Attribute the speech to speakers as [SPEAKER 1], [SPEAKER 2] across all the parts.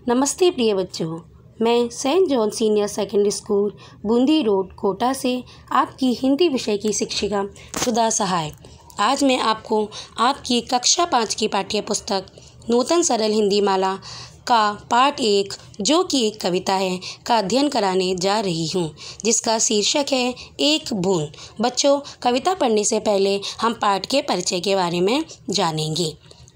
[SPEAKER 1] नमस्ते प्रिय बच्चों, मैं saint John senior secondary school Bundi road Kota से आपकी हिंदी विषय की शिक्षिका सुधा सहाय। आज मैं आपको आपकी कक्षा 5 की पाठ्य पुस्तक नूतन सरल हिंदी माला का पाठ 1 जो कि एक कविता है का अध्ययन कराने जा रही हूँ, जिसका शीर्षक है एक बूंद। बच्चों, कविता पढ़ने से पहले हम पाठ के परिचय के बारे में जानेंगे।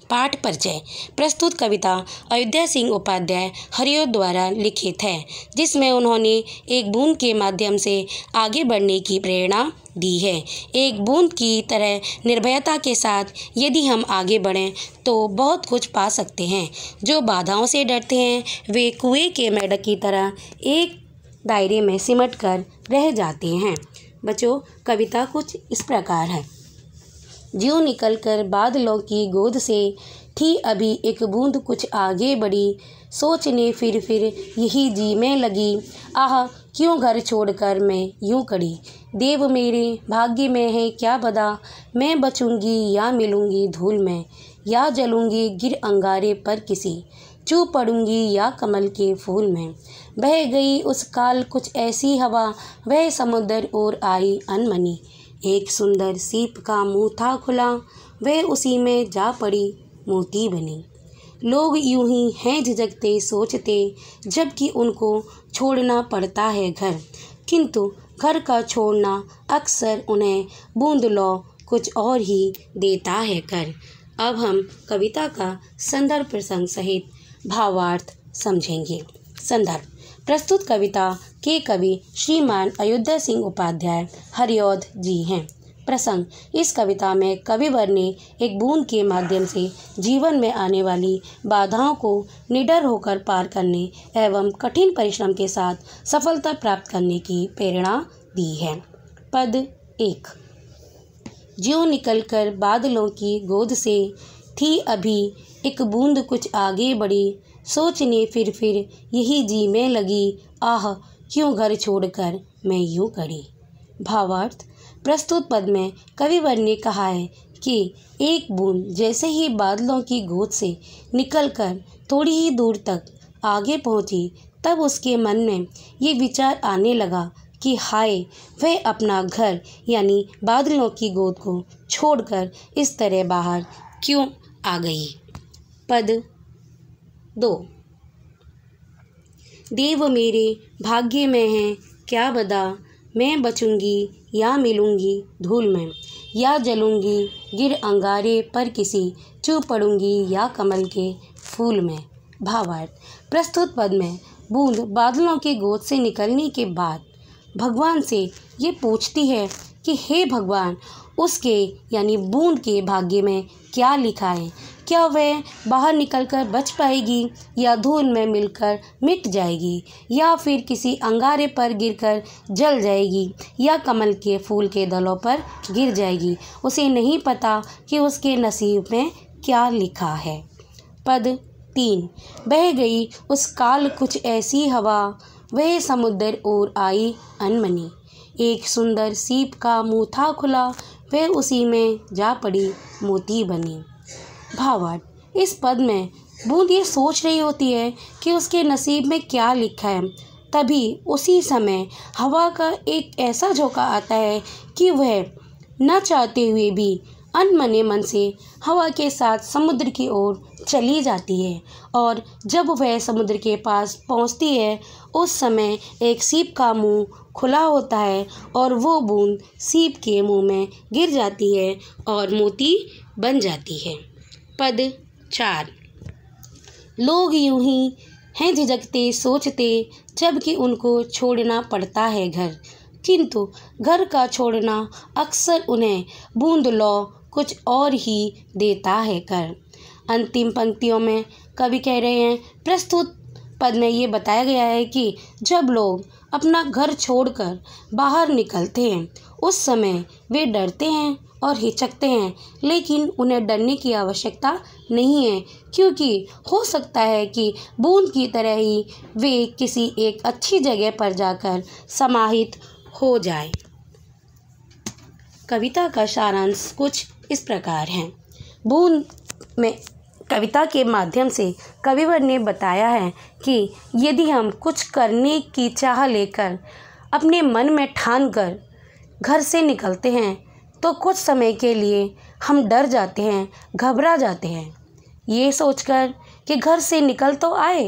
[SPEAKER 1] पाठ परिचय। प्रस्तुत कविता अयोध्या सिंह उपाध्याय हरिओ द्वारा लिखित है, जिसमें उन्होंने एक बूंद के माध्यम से आगे बढ़ने की प्रेरणा दी है। एक बूंद की तरह निर्भयता के साथ यदि हम आगे बढ़ें तो बहुत कुछ पा सकते हैं। जो बाधाओं से डरते हैं वे कुएं के मेंढक की तरह एक दायरे में सिमट कर रह जाते हैं। बच्चों, कविता कुछ इस प्रकार है। ज्यों निकल कर बादलों की गोद से थी अभी एक बूंद कुछ आगे बढ़ी, सोचने फिर यही जी में लगी, आह क्यों घर छोड़कर मैं यूं खड़ी। देव मेरे भाग्य में है क्या पता, मैं बचूंगी या मिलूंगी धूल में, या जलूंगी गिर अंगारे पर किसी, चूप पड़ूंगी या कमल के फूल में। बह गई उस काल कुछ ऐसी हवा, वह समुद्र और आई अनमनी, एक सुंदर सीप का मुंह था खुला, वह उसी में जा पड़ी मोती बनी। लोग यूं ही हैं झिझकते सोचते, जबकि उनको छोड़ना पड़ता है घर, किंतु घर का छोड़ना अक्सर उन्हें बूंद लो कुछ और ही देता है कर। अब हम कविता का संदर्भ प्रसंग सहित भावार्थ समझेंगे। संदर्भ। प्रस्तुत कविता के कवि श्रीमान अयोध्या सिंह उपाध्याय हरिऔध जी हैं। प्रसंग। इस कविता में कविवर ने एक बूंद के माध्यम से जीवन में आने वाली बाधाओं को निडर होकर पार करने एवं कठिन परिश्रम के साथ सफलता प्राप्त करने की प्रेरणा दी है। पद 1। ज्यों निकलकर बादलों की गोद से थी अभी एक बूंद कुछ आगे बढ़ी, सोचने फिर यही जी में लगी, आह क्यों घर छोड़कर मैं यूं खड़ी। भावार्थ। प्रस्तुत पद में कविवर ने कहा है कि एक बूंद जैसे ही बादलों की गोद से निकलकर थोड़ी ही दूर तक आगे पहुंची, तब उसके मन में ये विचार आने लगा कि हाय, वह अपना घर यानी बादलों की गोद को छोड़कर इस तरह बाहर क्यों आ गई। पद 2। देव मेरे भाग्य में है क्या बदा, मैं बचूंगी या मिलूंगी धूल में, या जलूंगी गिर अंगारे पर किसी, चूप पड़ूंगी या कमल के फूल में। भावार्थ। प्रस्तुत पद में बूंद बादलों की गोद से निकलने के बाद भगवान से ये पूछती है कि हे भगवान, उसके यानी बूंद के भाग्य में क्या लिखा है। क्या वह बाहर निकलकर बच पाएगी, या धूल में मिलकर मिट जाएगी, या फिर किसी अंगारे पर गिरकर जल जाएगी, या कमल के फूल के दलों पर गिर जाएगी। उसे नहीं पता कि उसके नसीब में क्या लिखा है। पद 3। बह गई उस काल कुछ ऐसी हवा, वह समुद्र और आई अनमनी, एक सुंदर सीप का मुंह था खुला, वह उसी में जा पड़ी मोती बनी। भावार्थ। इस पद में बूंद ये सोच रही होती है कि उसके नसीब में क्या लिखा है। तभी उसी समय हवा का एक ऐसा झोंका आता है कि वह न चाहते हुए भी अनमने मन से हवा के साथ समुद्र की ओर चली जाती है, और जब वह समुद्र के पास पहुंचती है, उस समय एक सीप का मुंह खुला होता है और वो बूंद सीप के मुंह में गिर जाती है और मोती बन जाती है। पद 4। लोग यूं ही हैं झिझकते सोचते, जबकि उनको छोड़ना पड़ता है घर, किंतु घर का छोड़ना अक्सर उन्हें बूंद लो कुछ और ही देता है कर। अंतिम पंक्तियों में कवि कह रहे हैं, प्रस्तुत पद में ये बताया गया है कि जब लोग अपना घर छोड़कर बाहर निकलते हैं, उस समय वे डरते हैं और हिचकते हैं, लेकिन उन्हें डरने की आवश्यकता नहीं है, क्योंकि हो सकता है कि बूंद की तरह ही वे किसी एक अच्छी जगह पर जाकर समाहित हो जाए। कविता का सारांश कुछ इस प्रकार है। बूंद में कविता के माध्यम से कविवर ने बताया है कि यदि हम कुछ करने की चाह लेकर अपने मन में ठान कर घर से निकलते हैं तो कुछ समय के लिए हम डर जाते हैं, घबरा जाते हैं, ये सोचकर कि घर से निकल तो आए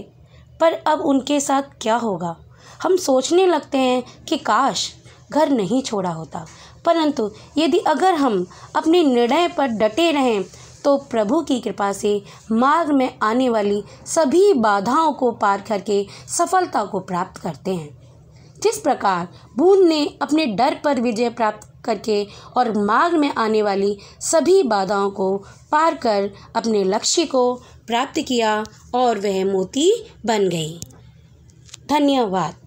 [SPEAKER 1] पर अब उनके साथ क्या होगा। हम सोचने लगते हैं कि काश घर नहीं छोड़ा होता। परंतु यदि अगर हम अपने निर्णय पर डटे रहें तो प्रभु की कृपा से मार्ग में आने वाली सभी बाधाओं को पार करके सफलता को प्राप्त करते हैं। जिस प्रकार बूंद ने अपने डर पर विजय प्राप्त करके और मार्ग में आने वाली सभी बाधाओं को पार कर अपने लक्ष्य को प्राप्त किया और वह मोती बन गई। धन्यवाद।